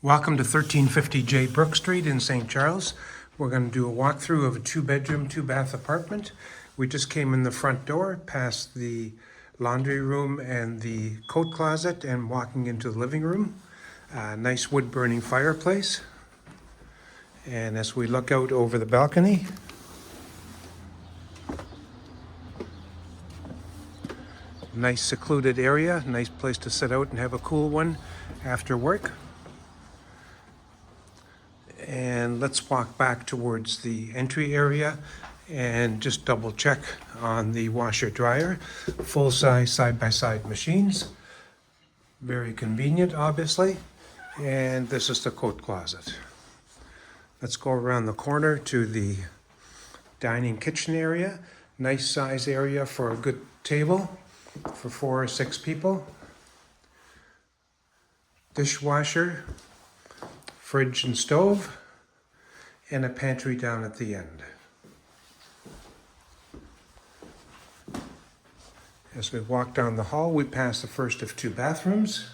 Welcome to 1350 J Brook Street in St. Charles. We're going to do a walkthrough of a 2-bedroom, 2-bath apartment. We just came in the front door, past the laundry room and the coat closet, and walking into the living room. Nice wood-burning fireplace. And as we look out over the balcony, nice secluded area, nice place to sit out and have a cool one after work. And let's walk back towards the entry area and just double check on the washer dryer. Full-size side-by-side machines. Very convenient, obviously. And this is the coat closet. Let's go around the corner to the dining kitchen area. Nice size area for a good table for 4 or 6 people. Dishwasher, fridge and stove, and a pantry down at the end. As we walk down the hall, we pass the first of 2 bathrooms,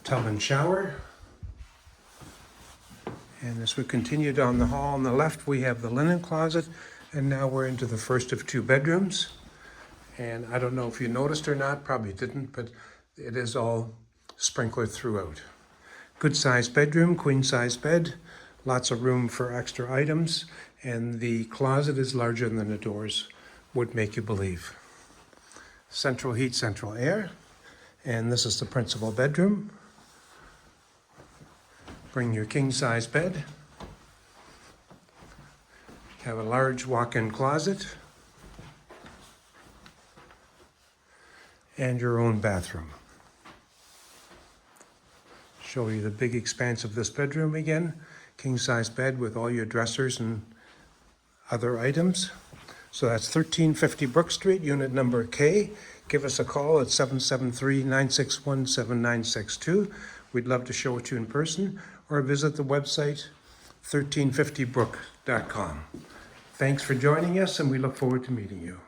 tub and shower. And as we continue down the hall on the left, we have the linen closet, and now we're into the first of 2 bedrooms. And I don't know if you noticed or not, probably didn't, but it is all sprinklered throughout. Good sized bedroom, queen size bed, lots of room for extra items, and the closet is larger than the doors would make you believe. Central heat, central air, and this is the principal bedroom. Bring your king size bed. Have a large walk-in closet and your own bathroom. Show you the big expanse of this bedroom again. King-size bed with all your dressers and other items. So that's 1350 Brook Street, unit number K. Give us a call at 773-961-7962. We'd love to show it to you in person, or visit the website 1350brook.com. Thanks for joining us, and we look forward to meeting you.